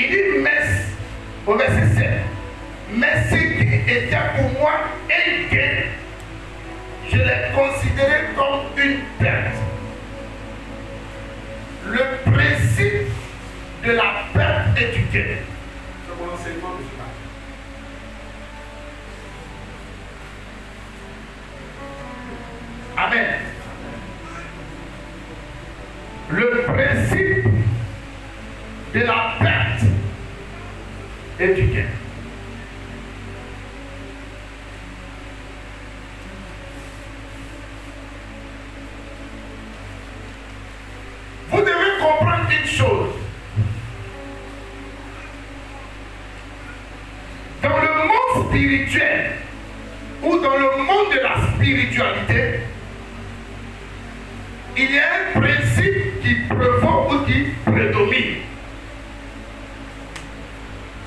Il dit, mais, au verset 7, mais ce qui était pour moi un gain, je l'ai considéré comme une perte. Le principe de la perte et du gain. C'est mon enseignement de ce matin. Amen. Le principe de la perte et du gain. Vous devez comprendre une chose. Dans le monde spirituel ou dans le monde de la spiritualité, il y a un principe qui prévaut ou qui prédomine.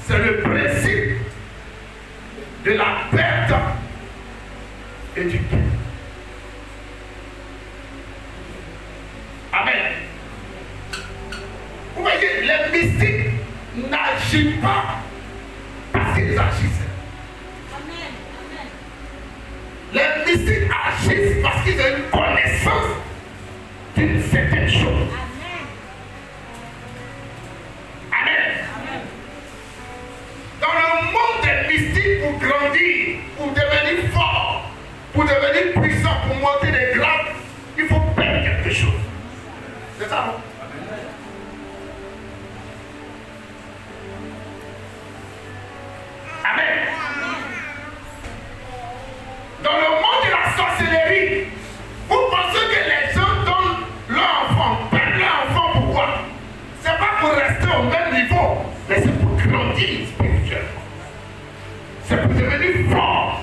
C'est le principe de la perte et du gain. Amen. Vous voyez, les mystiques n'agissent pas parce qu'ils agissent. Amen. Les mystiques agissent parce qu'ils ont une connaissance d'une certaine chose. Amen. Dans le monde des mystiques, pour grandir, pour devenir fort, pour devenir puissant, pour monter des grades, il faut perdre quelque chose. C'est ça, non? Amen. Dans le monde de la sorcellerie, vous pensez que les gens donnent leur enfant, perdent leur enfant, pourquoi? C'est pas pour rester au même niveau, mais c'est pour grandir spirituellement. C'est pour devenir fort.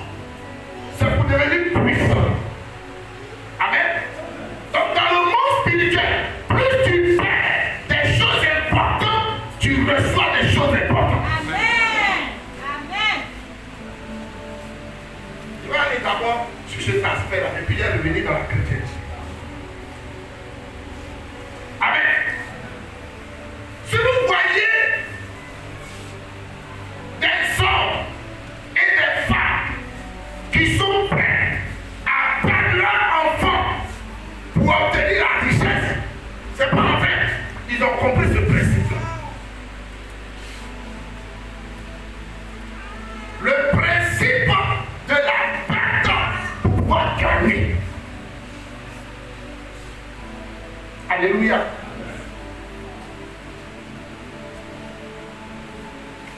C'est pour devenir puissant. Amen. Donc dans le monde spirituel, plus tu perds des choses importantes, tu reçois des choses importantes. Je vais aller d'abord sur cet aspect-là, et puis revenir dans la chrétienté. Amen. Si vous voyez des hommes et des femmes qui sont prêts à perdre leur enfant pour obtenir la richesse, c'est pas en fait, ils ont compris ce principe-là. Le principe de la perte pour pouvoir gagner. Alléluia.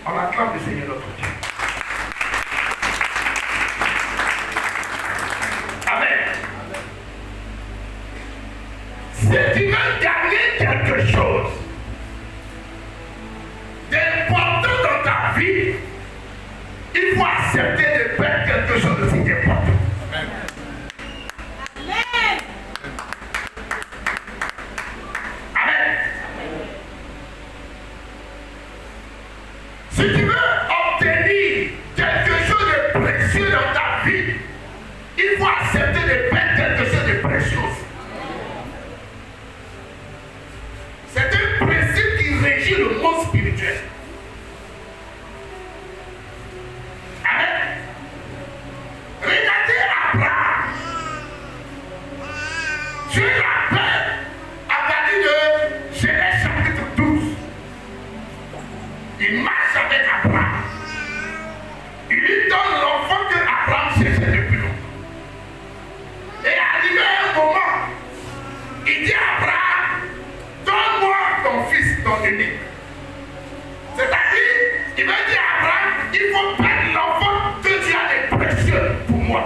On acclame le Seigneur notre Dieu. Amen. Si tu veux gagner quelque chose d'important dans ta vie, il faut accepter de perdre quelque chose de si important. Amen. Amen. Si tu veux obtenir quelque chose de précieux dans ta vie, il faut accepter de perdre quelque chose de précieux. C'est un principe qui régit le monde spirituel. Amen. Regardez Abraham. Dieu l'appelle à partir de Genèse chapitre 12. Il marche avec Abraham. Il lui donne l'enfant que Abraham cherchait depuis longtemps. Et arrivé à un moment, il dit à Abraham, donne-moi ton fils, ton unique. C'est-à-dire, il va dire à Abraham, il faut prendre l'enfant que tu as de précieux pour moi.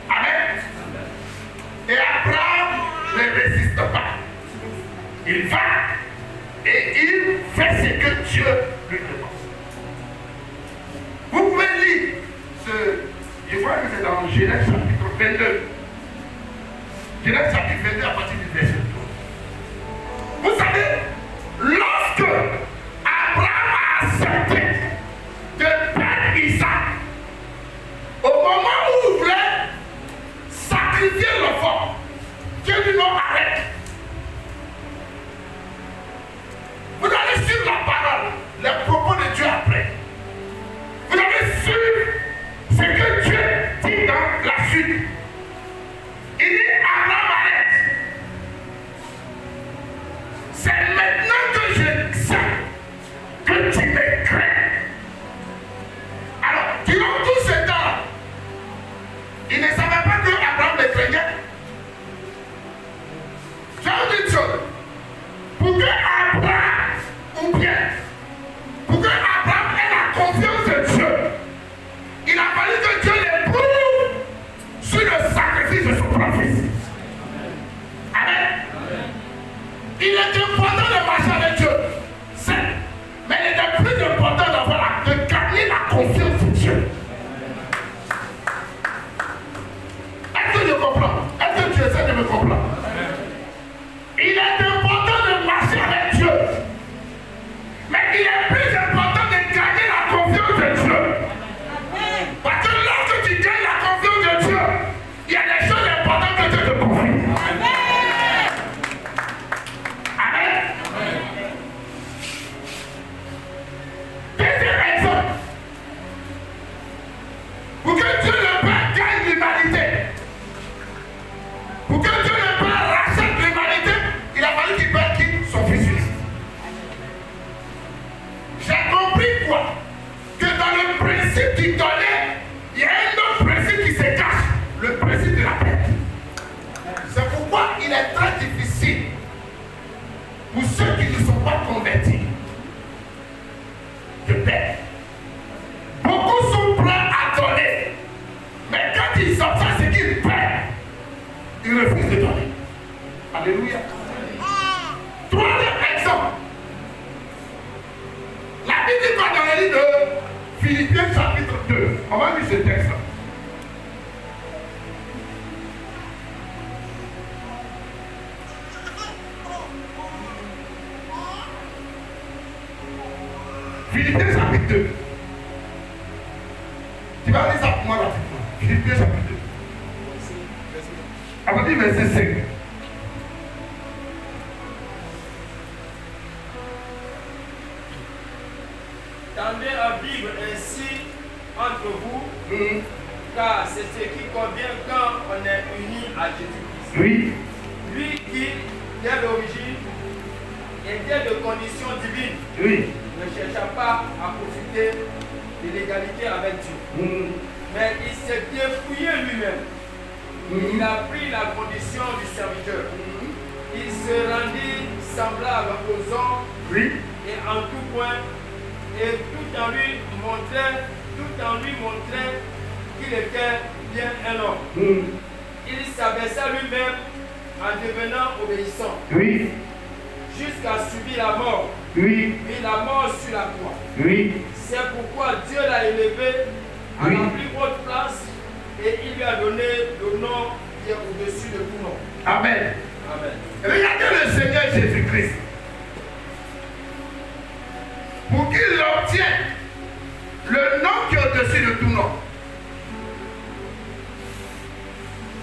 Amen. Et Abraham ne résiste pas. Il va et il fait ce que Dieu lui demande. Vous pouvez lire je crois que c'est dans Genèse chapitre 22. Genèse chapitre 22 à partir du verset 12. Vous savez, lorsque Abraham a accepté de perdre Isaac, au moment où il voulait sacrifier l'enfant, Dieu dit non, arrête. Vous allez sur la C'est maintenant que je sais que tu me crains. Alors, durant tout ce temps, il ne savait pas que Abraham le craignait. Je vous dis une chose. Pour que Abraham, ou bien, pour que Abraham ait la confiance de Dieu, il a fallu que Dieu l'éprouve sur le sacrifice de son propre-fils. Amen. Il est important de marcher avec Dieu, certes, mais il est plus important de gagner la confiance de Dieu. Est-ce que je comprends? Est-ce que tu essaies de me comprendre? Il est important de marcher avec Dieu, mais il est plus important de gagner la confiance de Dieu. Parce que lorsque tu gagnes la confiance de Dieu, il y a des choses importantes que Dieu te confie. Amen. Deuxième exemple. Pour que Dieu le Père gagne l'humanité, pour que Dieu le Père rachète l'humanité, il a fallu qu'il perde qui? Son fils unique. J'ai compris quoi? Que dans le principe qu'il donnait, il y a un autre principe qui se cache, le principe de la paix. C'est pourquoi il est très difficile pour ceux qui ne sont pas convertis de paix. Beaucoup sont prêts à donner, mais quand ils obtiennent ce qu'ils paient, ils refusent de donner. Alléluia. Troisième exemple. La Bible dit quoi dans le livre de Philippiens chapitre 2? On va lire ce texte-là. Philippiens chapitre 2. Tu vas lire ça pour moi rapidement. Philippiens chapitre 2. À partir du verset 5. Tendez à vivre ainsi entre vous, car c'est ce qui convient quand on est unis à Jésus-Christ. Oui. Lui qui, dès l'origine, était de condition divine, Oui. ne chercha pas à profiter de l'égalité avec Dieu. Mais il s'est dépouillé lui-même. Il a pris la condition du serviteur. Il se rendit semblable aux hommes Oui. et en tout point, et tout en lui montrait qu'il était bien un homme. Il s'abaissa lui-même en devenant obéissant. Oui. Jusqu'à subir la mort. Oui. Et la mort sur la croix. Oui. C'est pourquoi Dieu l'a élevé à la plus haute place et il lui a donné le nom qui est au-dessus de tout nom. Amen. Amen. Regardez le Seigneur Jésus-Christ. Pour qu'il obtienne le nom qui est au-dessus de tout nom.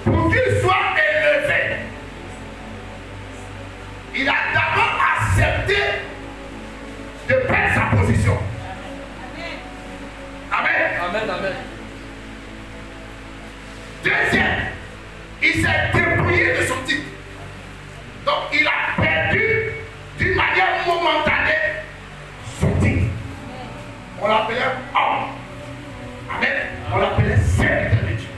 Pour qu'il soit élevé, il a d'abord accepté de perdre sa position. Amen. Amen, amen. Deuxième, il s'est dépouillé de son titre. Donc il a perdu d'une manière momentanée son titre. On l'appelait homme. Amen. On l'appelait serviteur de Dieu.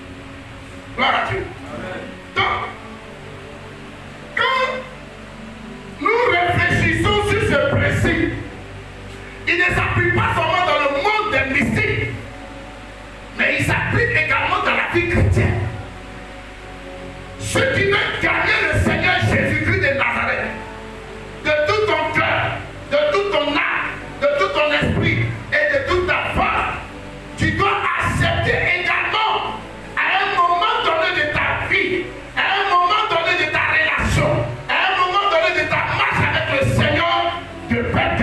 Gloire à Dieu. Amen. Donc, quand nous réfléchissons sur ce principe, il ne s'applique pas seulement dans le monde des mystiques, mais il s'applique également dans la vie chrétienne. Ceux qui veulent gagner le Seigneur Jésus-Christ de Nazareth, de tout ton cœur, de toute ton âme, de tout ton esprit et de toute ta force, tu dois accepter également à un moment donné de ta vie, à un moment donné de ta relation, à un moment donné de ta marche avec le Seigneur, de perdre